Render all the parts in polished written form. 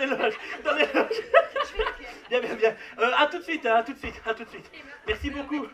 les loges, dans les loges. Bien, bien, bien. À tout de suite, à tout de suite, à tout de suite. Merci beaucoup.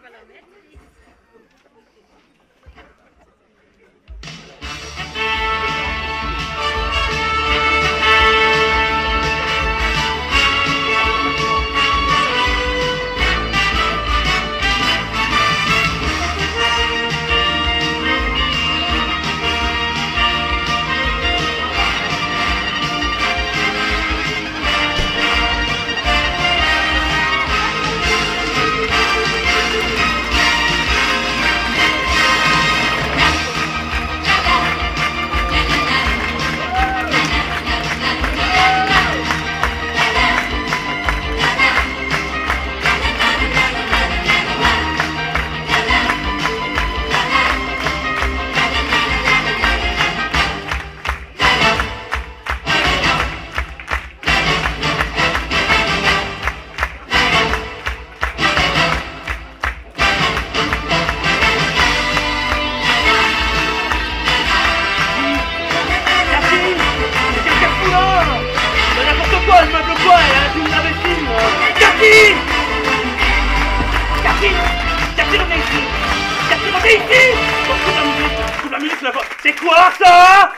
C'est quoi ça?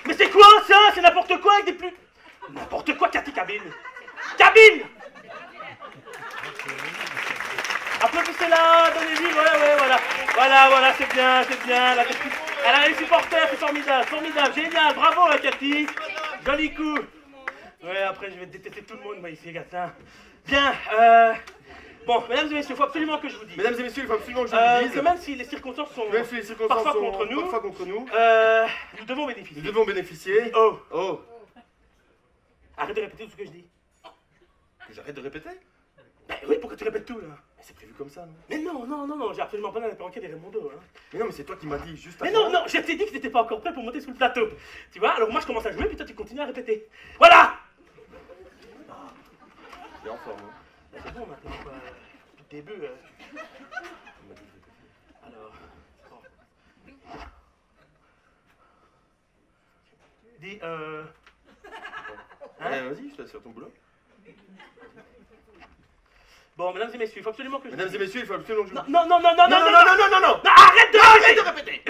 Mais c'est quoi ça? C'est n'importe quoi avec des plus... N'importe quoi, Cathy, cabine. Cabine! Applaudissez-la, donnez-lui, voilà. Voilà, c'est bien. Elle a les supporters, c'est formidable, génial, bravo, hein, Cathy. Joli coup. Ouais, après, je vais détester tout le monde, moi, ici, gars. Bien, bon, mesdames et messieurs, il faut absolument que je vous dise. Mesdames et messieurs, il faut absolument que je vous dise. Que même si les circonstances sont parfois contre nous, nous devons bénéficier. Nous devons bénéficier. Oh. Arrête de répéter tout ce que je dis. Que j'arrête de répéter? Ben oui, pourquoi tu répètes tout, là? Mais c'est prévu comme ça, non? Mais non, j'ai absolument pas dans la perroquet des Raymondo, hein. Mais non, mais c'est toi qui m'as dit juste Mais avant. non, je t'ai dit que t'étais pas encore prêt pour monter sur le plateau. Tu vois, alors moi je commence à jouer, puis toi tu continues à répéter. Voilà! T'es en forme, hein? C'est bon maintenant, quoi. Depuis le début, Alors, bon. Dis, Hein? Vas-y, je te laisse faire ton boulot. Bon, mesdames et messieurs, il faut absolument que je... Mesdames et messieurs, il faut absolument que je... Non, non, arrête de répéter.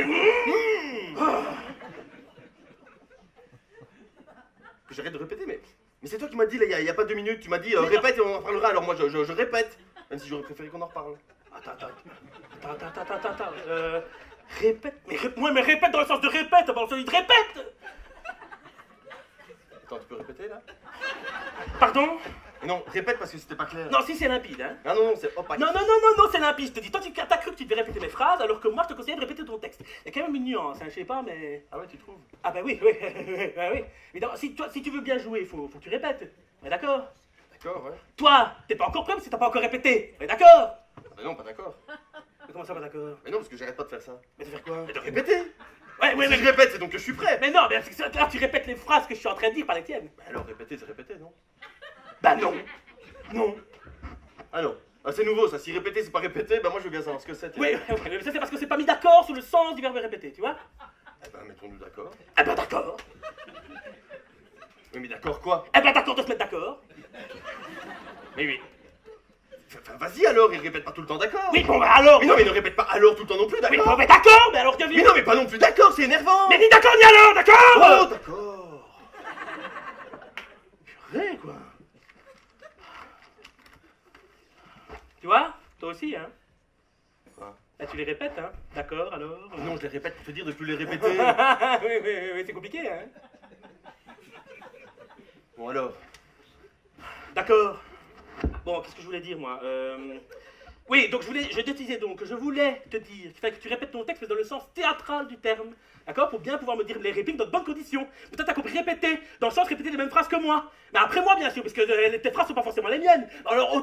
Que j'arrête de répéter, mais c'est toi qui m'as dit, là, il y a pas 2 minutes, tu m'as dit, répète et on en reparlera, alors moi je répète, même si j'aurais préféré qu'on en reparle. Attends. Répète, mais répète dans le sens de répète, dans le sens de répète. Attends, tu peux répéter, là? Pardon? Non, répète parce que c'était pas clair. Non, si c'est limpide, hein. Ah non, c'est opaque. Non, c'est limpide, je te dis. Toi, t'as cru que tu devais répéter mes phrases, alors que moi, je te conseillais de répéter ton texte. Il y a quand même une nuance, hein, je sais pas, mais... Ah ouais, tu trouves? Ah bah oui. Mais non, si tu veux bien jouer, faut que tu répètes. On est d'accord? D'accord, ouais. Toi, t'es pas encore prêt parce que t'as pas encore répété. On est d'accord? Mais non, pas d'accord. Mais comment ça, pas d'accord? Mais non, parce que j'arrête pas de faire ça. Mais de faire quoi? Mais de répéter. Ouais, si je répète, c'est donc que je suis prêt. Mais non, mais là, tu répètes les phrases que je suis en train de dire, pas les tiennes. Bah alors, répéter, c'est répéter, non? Bah non. Non. Ah non. Ah, c'est nouveau ça, si répéter c'est pas répéter, bah moi je veux bien savoir ce que c'est. Oui, mais ça c'est parce que c'est pas mis d'accord sur le sens du verbe répéter, tu vois? Eh ben mettons-nous d'accord. Eh ben d'accord. Oui mais d'accord quoi? Eh ben d'accord de se mettre d'accord. Mais oui. Enfin vas-y alors, il répète pas tout le temps d'accord. Oui bon bah alors. Mais non mais ne répète pas alors tout le temps non plus, d'accord? Oui bon mais d'accord, mais alors Mais non mais pas non plus d'accord, c'est énervant. Mais dis d'accord ni alors, d'accord? Oh d'accord. Purée quoi. Tu vois? Toi aussi, hein? Quoi? Bah, tu les répètes, hein? D'accord, alors? Non, je les répète pour te dire de plus les répéter. oui, c'est compliqué, hein? Bon alors. D'accord. Bon, qu'est-ce que je voulais dire, moi? Oui, donc je disais donc que je voulais te dire qu'il fallait que tu répètes ton texte mais dans le sens théâtral du terme. D'accord? Pour bien pouvoir me dire les répliques dans de bonnes conditions. Mais toi, t'as compris répéter, dans le sens répéter les mêmes phrases que moi. Mais après moi, bien sûr, parce que tes phrases sont pas forcément les miennes. Alors,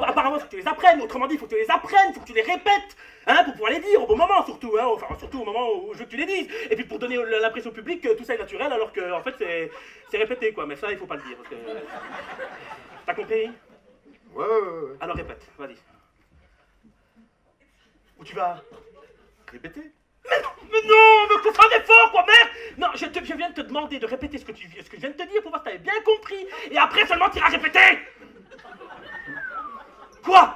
apparemment, il faut que tu les apprennes. Autrement dit, il faut que tu les apprennes, il faut que tu les répètes. Hein, pour pouvoir les dire au bon moment, surtout. Hein, enfin, surtout au moment où je veux que tu les dises. Et puis pour donner l'impression au public que tout ça est naturel, alors que, en fait, c'est répété, quoi. Mais ça, il faut pas le dire. Parce que... T'as compris? Ouais. Alors répète, vas-y. Où tu vas? Répéter? Mais non, mais faut faire un effort, quoi, merde. Non, je viens de te demander de répéter ce que je viens de te dire pour voir si t'avais bien compris. Et après seulement tu iras répéter. Quoi?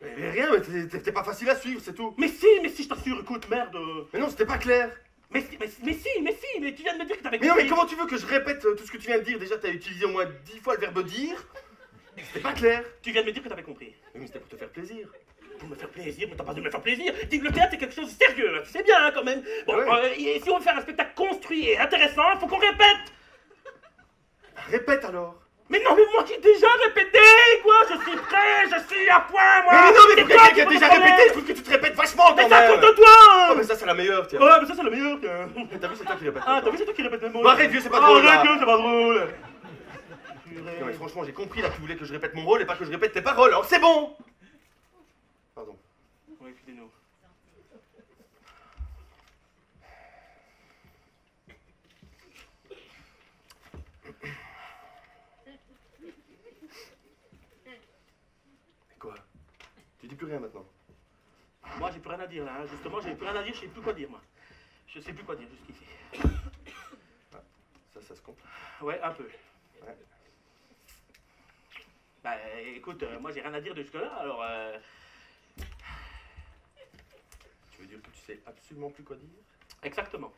Mais rien, mais t'es pas facile à suivre, c'est tout. Mais si, je t'assure, écoute, merde. Mais non, c'était pas clair. Mais tu viens de me dire que t'avais Mais compris. non, mais comment tu veux que je répète tout ce que tu viens de dire? Déjà, t'as utilisé au moins 10 fois le verbe dire. C'était pas clair. Tu viens de me dire que t'avais compris. Mais c'était pour te faire plaisir. Pour me faire plaisir, mais t'as pas de me faire plaisir. Dis que le théâtre c'est quelque chose de sérieux, hein, tu sais bien, hein, quand même. Bon, Ouais. Et si on veut faire un spectacle construit et intéressant, il faut qu'on répète. Répète alors. Mais non, mais moi j'ai déjà répété, quoi. Je suis prêt, je suis à point, moi. Mais non, mais C'est pour toi quelqu'un qui a poses déjà le problème. répété, je trouve que tu te répètes vachement quand Mais même. ça compte de toi. Oh, mais ça, c'est la meilleure, tiens. Ouais, mais ça c'est le meilleur, tiens. T'as vu, c'est toi qui répètes. Ah, t'as vu, c'est toi qui répètes mes mots. Bah, arrête, vieux, c'est pas drôle, là. Arrête, vieux, c'est pas drôle. Non, mais franchement, j'ai compris là que tu voulais que je répète mon rôle et pas que je répète tes paroles. Alors c'est bon. Pardon. Ouais, excusez-nous. Quoi? Tu dis plus rien maintenant. Moi j'ai plus rien à dire là, hein. Justement j'ai plus rien à dire, je sais plus quoi dire moi. Je sais plus quoi dire jusqu'ici. Ah, ça se complique. Ouais, un peu. Ouais. Bah écoute, moi j'ai rien à dire de jusque-là, alors Tu veux dire que tu sais absolument plus quoi dire? exactement.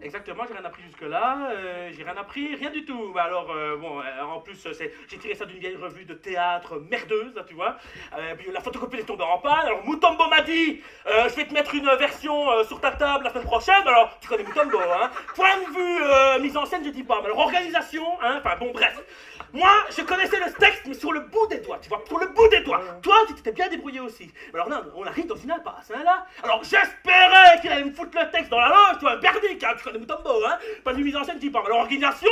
Exactement, j'ai rien appris jusque-là, j'ai rien appris, rien du tout. Alors, en plus, j'ai tiré ça d'une vieille revue de théâtre merdeuse, là, tu vois. Puis la photocopie est tombée en panne, alors Mutombo m'a dit, je vais te mettre une version sur ta table la semaine prochaine. Alors, tu connais Mutombo, hein. Point de vue mise en scène, je dis pas, mais alors organisation, hein, enfin bon, bref. Moi, je connaissais le texte, mais sur le bout des doigts, tu vois, sur le bout des doigts. Toi, tu t'étais bien débrouillé aussi. Alors non, on arrive dans une impasse, hein, là. Alors j'espérais qu'il allait me foutre le texte dans la loge, tu vois, berdique, hein, tu connais Mutombo, hein. Pas de mise en scène, tu dis pas. Alors organisation,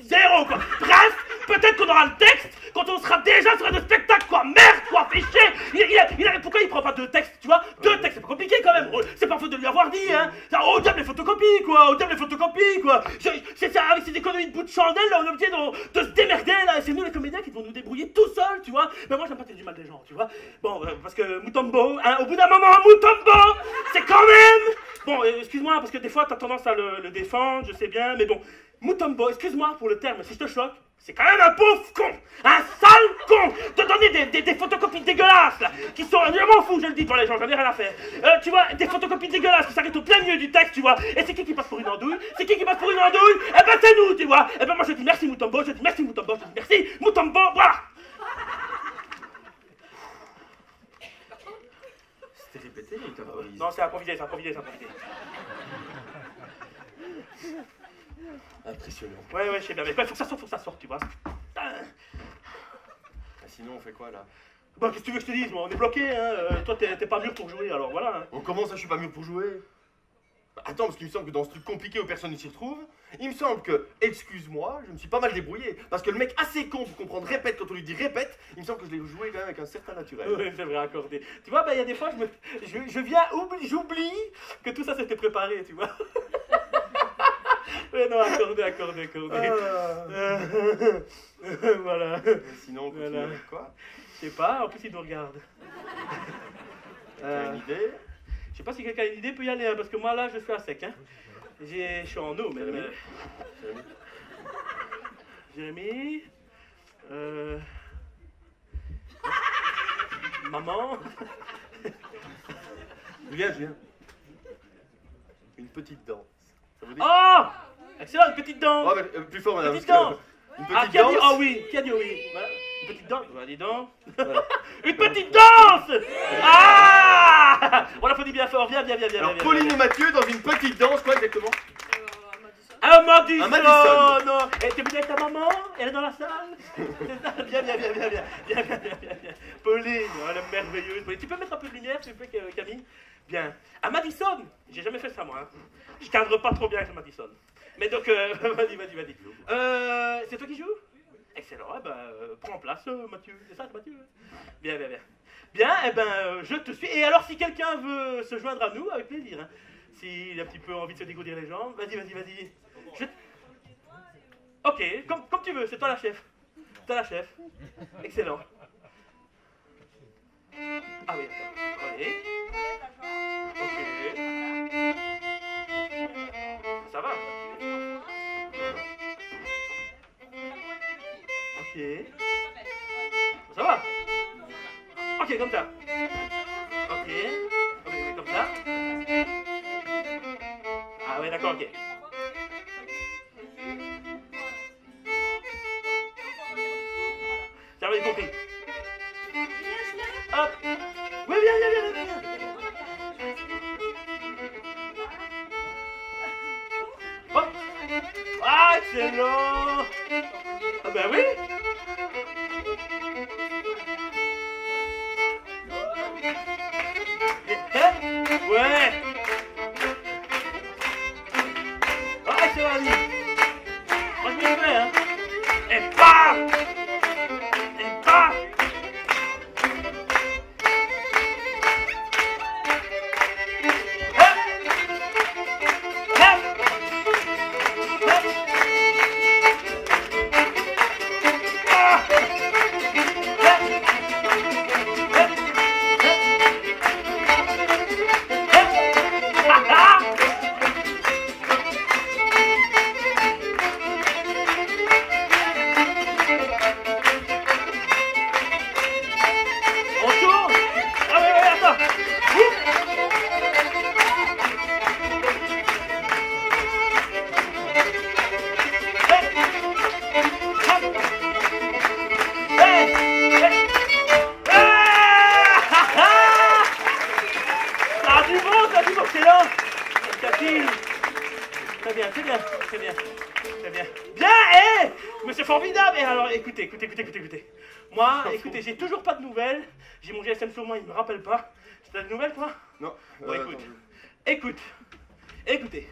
zéro, quoi. Bref, peut-être qu'on aura le texte quand on sera déjà sur un spectacle, quoi. Merde, quoi, fais chier. Pourquoi il prend pas deux textes, tu vois? Deux textes, c'est pas compliqué quand même. C'est pas faute de lui avoir dit, hein. Au diable les photocopies, quoi. Au diable les photocopies, quoi. C'est ça, avec ces économies de bout de chandelle, là, on est obligé de se démerder, là. Et c'est nous les comédiens qui vont nous débrouiller tout seuls, tu vois. Mais moi, j'aime pas tirer du mal des gens, tu vois. Bon, parce que Mutombo, hein, au bout d'un moment, Mutombo, c'est quand même. Bon, excuse-moi, parce que des fois, t'as tendance à le défendre, je sais bien, mais bon. Mutombo, excuse-moi pour le terme, si je te choque, c'est quand même un pauvre con, un sale con, de donner des photocopies dégueulasses, là, qui sont, je m'en fous, je le dis pour les gens, j'en ai rien à faire. Tu vois, des photocopies dégueulasses qui s'arrêtent au plein milieu du texte, tu vois, et c'est qui passe pour une andouille? C'est qui passe pour une andouille? Eh ben c'est nous, tu vois. Eh ben moi je dis merci Mutombo, je dis merci Mutombo, je dis merci Mutombo, voilà. C'était répété ou t'as improvisé? Non, c'est improvisé, c'est improvisé, c'est improvisé. Impressionnant. Ouais, je sais bien, mais il faut que ça sorte, tu vois. Ah, sinon, on fait quoi là? Bon, qu'est-ce que tu veux que je te dise, moi, on est bloqué, hein. Toi, t'es pas mûr pour jouer, alors voilà. Hein. On commence, je suis pas mûr pour jouer. Attends, parce qu'il me semble que dans ce truc compliqué où personne ne s'y retrouve, il me semble que, excuse-moi, je me suis pas mal débrouillé. Parce que le mec assez con pour comprendre répète quand on lui dit répète, il me semble que je l'ai joué quand même avec un certain naturel. Oui, c'est vrai, accordé. Tu vois, il y a des fois, j'oublie que tout ça c'était préparé, tu vois. Ouais, non, accordé. Voilà. Sinon, on continue Voilà. avec quoi? Je sais pas, en plus il nous regarde. T'as une idée? Je sais pas si quelqu'un a une idée, peut y aller, hein, parce que moi là je suis à sec. Hein. Je suis en eau, mais. Jérémy. Maman. Julien. Une petite danse. Ça vous dit? Oh! Excellent, une petite danse! Oh, mais, plus fort, madame. Petite parce que- danse! Une Ah, petite qui a dit danse. ah oui? Qui a dit oui? Voilà. Une petite danse? Bah, dis donc. Une petite danse! Ah! On l'applaudit bien fort, viens. Alors, Pauline et Mathieu dans une petite danse, quoi exactement? Un Madison! Un Madison. Non! Et t'es venu avec ta maman? Elle est dans la salle? C'est ça? Viens. Pauline, elle est merveilleuse. Pauline, tu peux mettre un peu de lumière, s'il te plaît, Camille? Bien. À Madison, j'ai jamais fait ça, moi. Hein. Je cadre pas trop bien avec Madison. Mais donc, vas-y. C'est toi qui joues? Excellent. Eh ben, prends place, Mathieu. C'est ça, Mathieu? Bien. Bien, eh ben, je te suis. Et alors, si quelqu'un veut se joindre à nous, avec plaisir. Hein. S'il a un petit peu envie de se dégourdir les jambes, vas-y. Ok, comme tu veux, c'est toi la chef. Excellent. Ah oui, attends. Allez. Ok. Ça va. Ok. Ça va. Ok, comme ça. Ok. Ok, comme ça. Ah ouais, d'accord, ok. Ça va, j'ai compris. Hop. Oui, viens. Hop. Ah, excellent. Ah bah oui. Ouais. Ah, excellent, Ali. Moi, je m'y fais, hein. Et bam. Et bam. Moi, écoutez, j'ai toujours pas de nouvelles. J'ai mon GSM sur moi, il me rappelle pas. T'as des nouvelles, toi? Non. Bon, écoutez.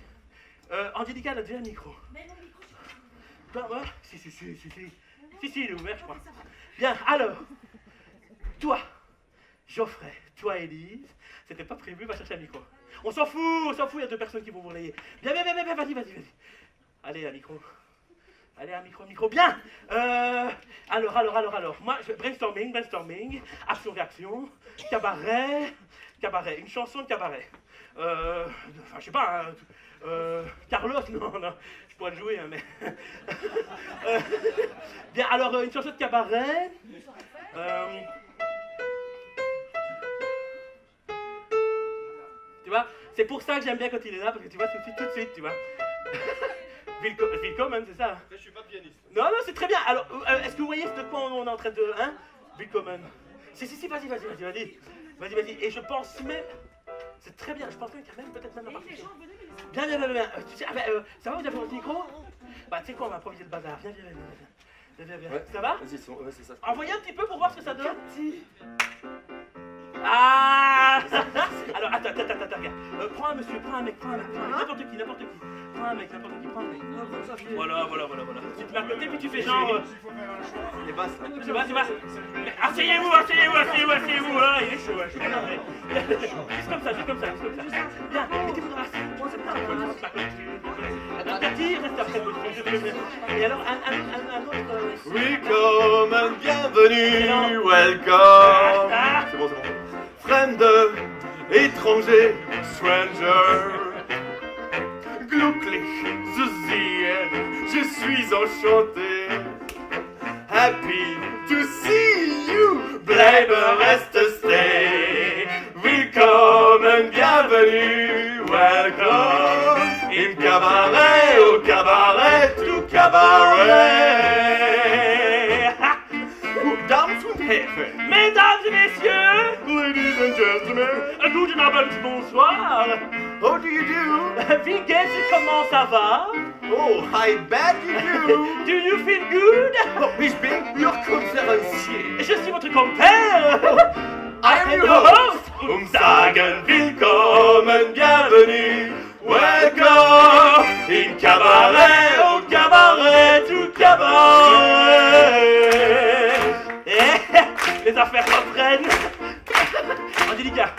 Angélica, elle a déjà un micro. Mais mon micro, Toi, ouais? Si, il est ouvert, je crois. Bien, alors, toi, Geoffrey, toi, Élise, c'était pas prévu, va chercher un micro. On s'en fout, il y a deux personnes qui vont vous relayer. Viens, vas-y. Allez, un micro. Allez, un micro, bien. Alors. Moi, brainstorming, action-réaction, cabaret, une chanson de cabaret. Enfin, je sais pas, Carlos, non, je pourrais le jouer, hein, mais... bien, alors, une chanson de cabaret. Tu vois, c'est pour ça que j'aime bien quand il est là, parce que tu vois, tout de suite, tu vois. Willkommen, c'est ça? Je suis pas pianiste. Non, c'est très bien. Alors, est-ce que vous voyez de quoi on est en train de... Hein? Willkommen. Si, vas-y. Et je pense même... C'est très bien, je pense même qu'il y a peut-être même la partition. Bien. Ça va, vous avez votre micro? Bah, tu sais quoi, on va improviser le bazar. Viens. Ouais. Ça va? Vas-y, c'est ça. Envoyez un petit peu pour voir ce que ça donne. Ah. Alors, attends, regarde. Prends un monsieur, prends un mec, n'importe qui. Prends un mec. Voilà. Tu te mets à côté, puis tu fais genre... Les basses, là. Tu vas. Asseyez-vous, là, il est chaud, je suis d'accord. Juste comme ça. Bien, mettez-vous dans la salle. Cathy, reste après, je te le mets. Et alors, un autre... Willkommen, bienvenue, welcome. C'est bon. Friend, étranger, stranger. Glücklich zu sehen, je suis enchanté. Happy to see you, bleibe, reste, stay. Willkommen, bienvenue, welcome. In cabaret, au cabaret, tout cabaret. Dames und Herren, Mesdames et messieurs, ladies and gentlemen, guten Abend, bonsoir. how do you do? Wie geht's, comment ça va? Oh, I bet you do. Do you feel good? Oh, ich bin your conférencier. Je suis votre compère. I am your host. Sagen willkommen, bienvenue, welcome. In cabaret, au cabaret, tout cabaret. Les affaires reprennent. Angélica.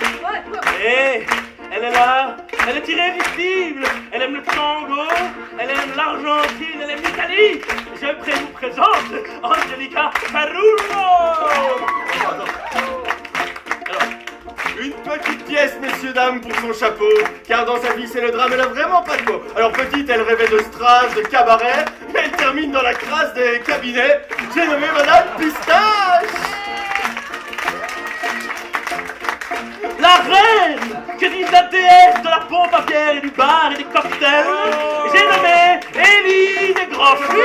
Elle est là. Elle est irrésistible. Elle aime le tango. Elle aime l'Argentine. Elle aime l'Italie. Je vous présente Angélica Ferrulo. Alors, une petite pièce Notre-Dame pour son chapeau, car dans sa vie c'est le drame, elle a vraiment pas de mots. Alors petite, elle rêvait de strass, de cabaret, mais elle termine dans la crasse des cabinets. J'ai nommé Madame Pistache. La reine! Que dit la déesse de la pompe à bière et du bar et des cocktails? J'ai nommé Élie des Grands Fruits!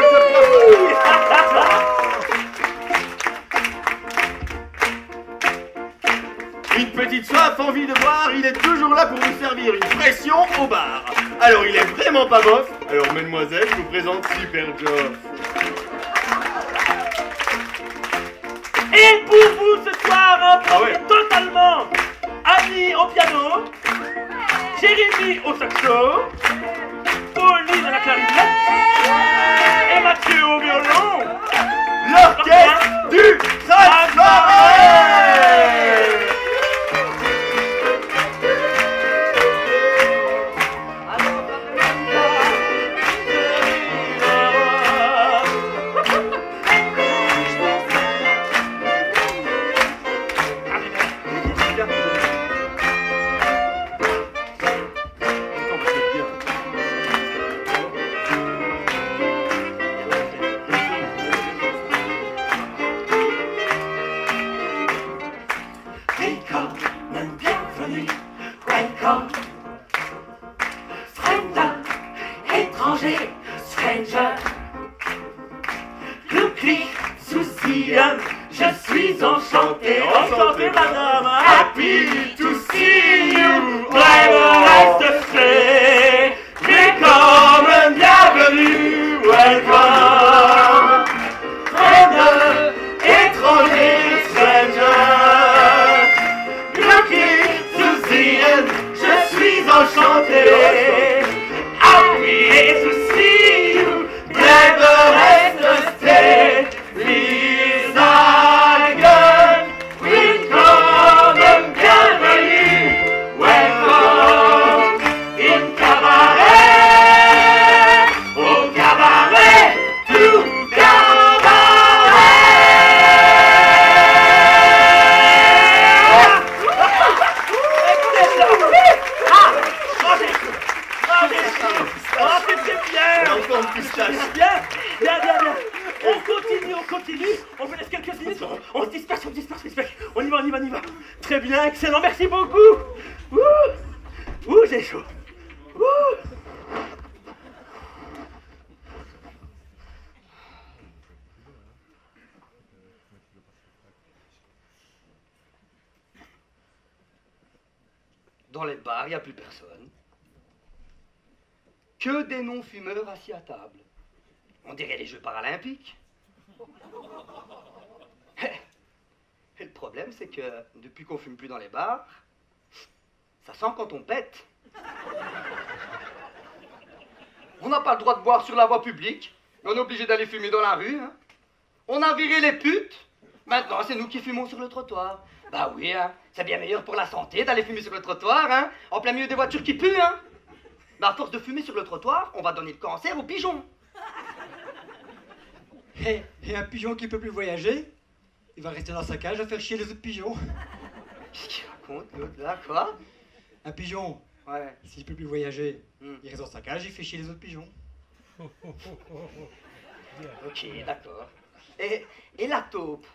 Une petite soif, envie de boire, il est toujours là pour vous servir une pression au bar. Alors il est vraiment pas bof. Alors mesdemoiselles, je vous présente Super Joff. Et pour vous ce soir, un Ah ouais. totalement Annie au piano, Jérémy au saxo, Pauline à la clarinette et Mathieu au violon. L'orchestre du Saint-Marais. Je suis enchanté, enchanté madame, happy to see you, reste fait, welcome, bienvenue, welcome, friend, étranger, stranger, lucky to see you, je suis enchanté, happy to see you, reste fait. On vous laisse quelques minutes, on se disperse, on y va. Très bien, excellent, merci beaucoup. Ouh, j'ai chaud. Dans les bars, il n'y a plus personne. Que des non-fumeurs assis à table. On dirait les Jeux paralympiques. Et le problème, c'est que depuis qu'on fume plus dans les bars, ça sent quand on pète. On n'a pas le droit de boire sur la voie publique, mais on est obligé d'aller fumer dans la rue. Hein. On a viré les putes. Maintenant, c'est nous qui fumons sur le trottoir. Bah oui, hein, c'est bien meilleur pour la santé d'aller fumer sur le trottoir, hein, en plein milieu des voitures qui puent. Hein. Mais à force de fumer sur le trottoir, on va donner le cancer aux pigeons. Et un pigeon qui peut plus voyager, il va rester dans sa cage à faire chier les autres pigeons. Qu'est-ce qu'il raconte, l'autre là, quoi? Un pigeon, Ouais. s'il peut plus voyager, Hmm. il reste dans sa cage, il fait chier les autres pigeons. Ok, d'accord. Et la taupe,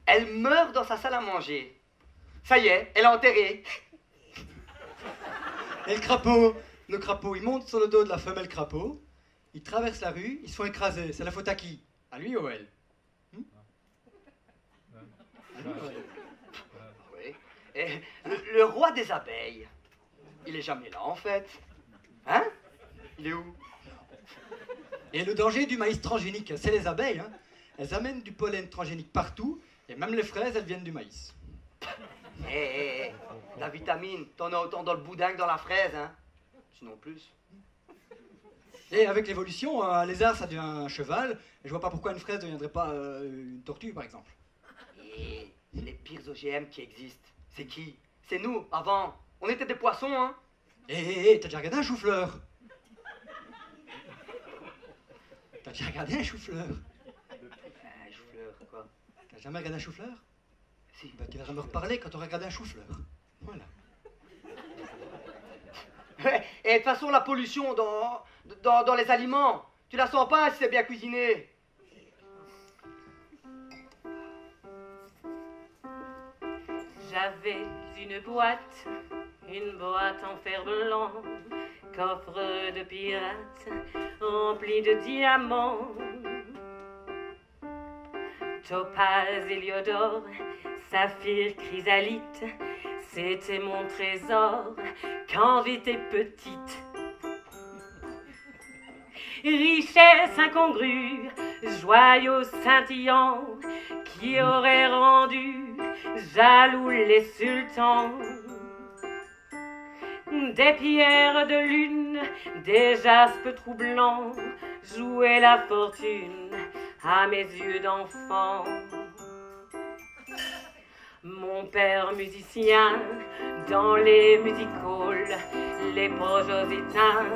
elle meurt dans sa salle à manger. Ça y est, elle est enterrée. Et le crapaud, il monte sur le dos de la femelle crapaud, il traverse la rue, ils se font écraser. C'est la faute à qui? À lui ou à elle? Oui. Et le roi des abeilles, il est jamais là en fait. Hein? Il est où? Et le danger du maïs transgénique, c'est les abeilles. Hein. Elles amènent du pollen transgénique partout, et même les fraises, elles viennent du maïs. La vitamine, t'en as autant dans le boudin que dans la fraise, hein? Sinon plus. Et avec l'évolution, un lézard, ça devient un cheval, et je vois pas pourquoi une fraise ne deviendrait pas une tortue, par exemple. Et les pires OGM qui existent, c'est qui? C'est nous, avant. On était des poissons, hein? T'as déjà regardé un chou-fleur? T'as déjà regardé un chou-fleur? Chou-fleur, quoi? T'as jamais regardé un chou-fleur? Si. Bah, tu vas me reparler quand tu auras regardé un chou-fleur. Voilà. Et de toute façon, la pollution dans les aliments, tu la sens pas si c'est bien cuisiné. J'avais une boîte en fer blanc, coffre de pirates, rempli de diamants. Topaz, héliodore, saphir, chrysalite, c'était mon trésor quand j'étais petite. Richesse incongrue, joyaux scintillants, qui auraient rendu jaloux les sultans. Des pierres de lune, des jaspes troublants, jouaient la fortune à mes yeux d'enfant. Mon père musicien, dans les music halls, les projositains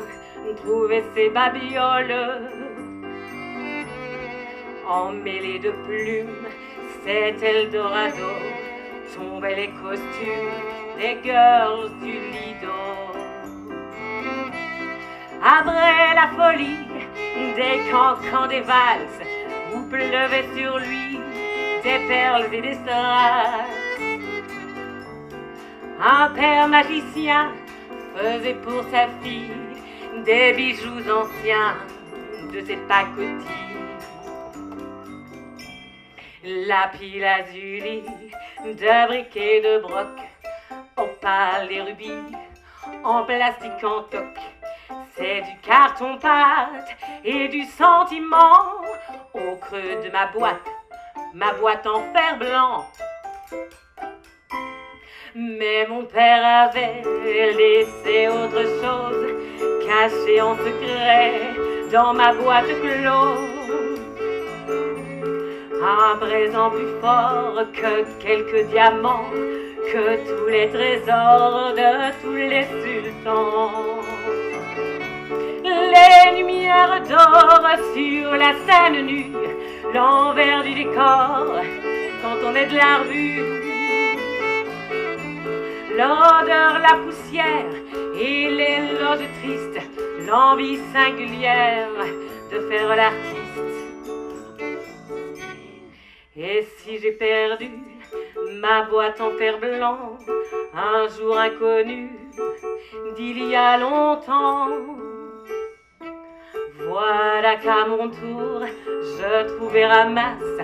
trouvaient ses babioles. Emmêlés de plumes, c'est Eldorado, tombaient les costumes des girls du Lido. Après la folie, des cancans, des valses, où pleuvaient sur lui des perles et des strass. Un père magicien faisait pour sa fille des bijoux anciens de cette pacotille. Lapis lazuli, de briquets de broc, opale et rubis, en plastique en toc. C'est du carton-pâte et du sentiment au creux de ma boîte en fer blanc. Mais mon père avait laissé autre chose, caché en secret dans ma boîte close. Un présent plus fort que quelques diamants, que tous les trésors de tous les sultans. Les lumières d'or sur la scène nue, l'envers du décor quand on est de la rue. L'odeur, la poussière et l'éloge triste, l'envie singulière de faire l'artiste. Et si j'ai perdu ma boîte en fer blanc, un jour inconnu d'il y a longtemps, voilà qu'à mon tour je trouvais ramasse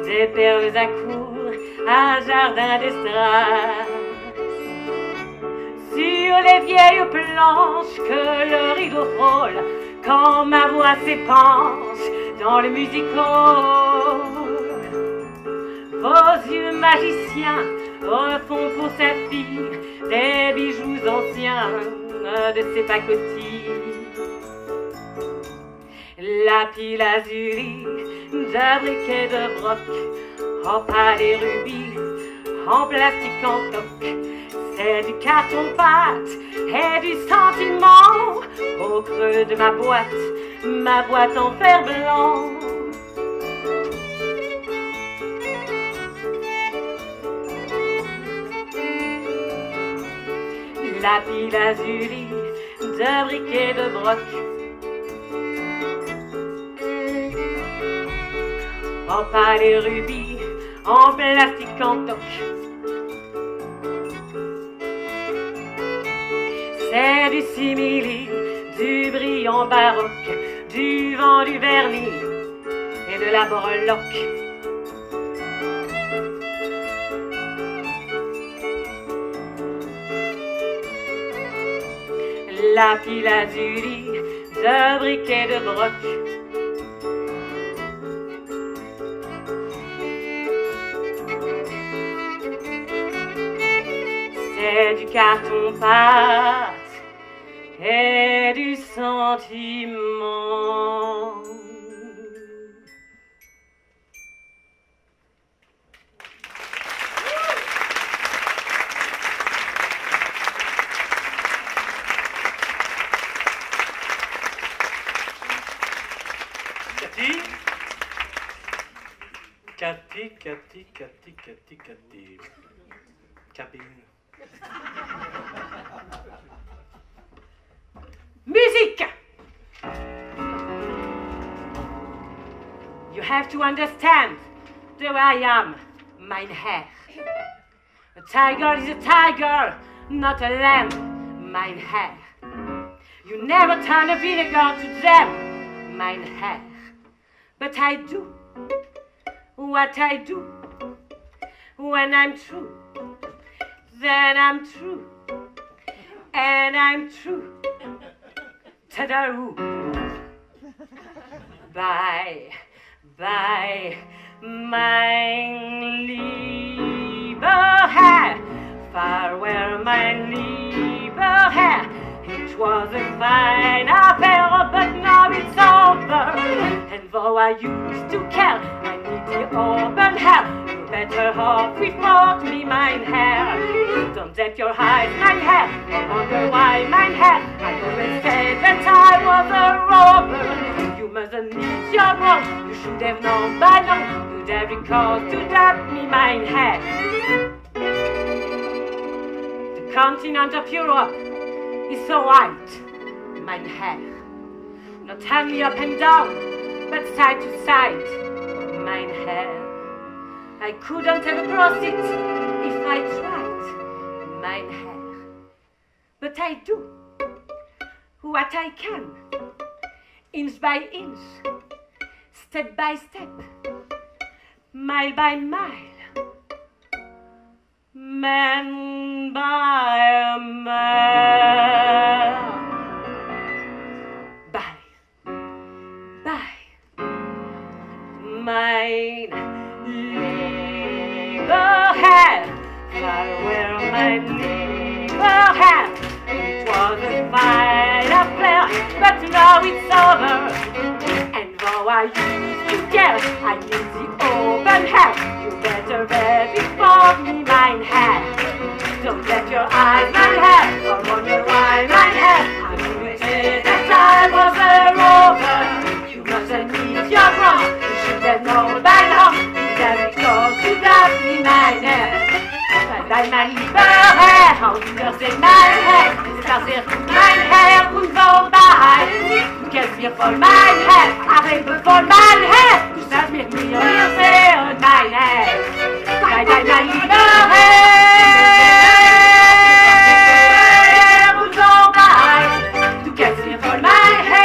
des perles à court, un jardin d'estrade. Sur les vieilles planches que le rideau frôle, quand ma voix s'épanche dans le music hall. Vos yeux magiciens refont pour cette fille des bijoux anciens de ses pacotilles. Lapis lazuli, de briquets de broc, opale et rubis, en plastique en toc. C'est du carton-pâte et du sentiment au creux de ma boîte en fer blanc. Lapis lazuli, de briquets de broc, opale et rubis, en plastique en toc. C'est du simili, du brillant baroque, du vent, du vernis et de la breloque. Lapis lazuli, de briquets de broc. C'est du carton-pâte et du sentiment. Cathy. Cabine. Musique! You have to understand the way I am, mein Herr. A tiger is a tiger, not a lamb, mein Herr. You never turn a vinegar to jam, mein Herr. But I do what I do. When I'm true, then I'm true. And I'm true. Ta-da-oo. Bye, bye, mein lieber Herr. Farewell, mein lieber Herr. It was a fine affair, but now it's over. And though I used to care, I need the open hair. You better off without me, mein Herr. Don't let your eyes, mein Herr, I wonder why, mein Herr. I always said that I was a robber. You mustn't need your wrong. You should have known by now. You'd every cause to doubt me, mein Herr. The continent of Europe is so white, mein Herr. Not only up and down, but side to side, mein Herr. I couldn't ever cross it if I tried, mein Herr. But I do what I can, inch by inch, step by step, mile by mile. Man by man. Bye, bye, mein lieber Herr. Farewell, mein lieber Herr. It was a fine affair, but now it's over. And though I used to care, I need the open hair. You better ready for me, mein Herr. Don't let your eyes, mein Herr, or wonder why, mein Herr. I wouldn't say that I was a rover. You mustn't need your wrong. You should have known by now that it goes without me, mein Herr. Bye, mein lieber Herr, auf Wiedersehen, mein Herr. C'est un cirque, mein Herr, und vorbei. Du kennst mir voll, mein Herr, aber voll, mein Herr. Du sagst mir, mir sehr, mein Herr. Bye, bye, mein lieber Herr, und vorbei. Du kennst mir voll, mein Herr.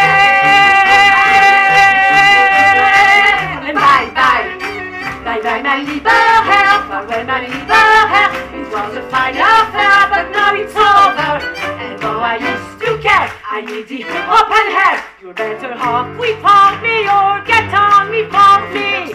Bye, bye, bye, bye, mein lieber Herr, farewell, mein lieber Herr. It was a fine affair, but now it's over. And though I used to care, I need the open hair. You're better off without me, or get on without me.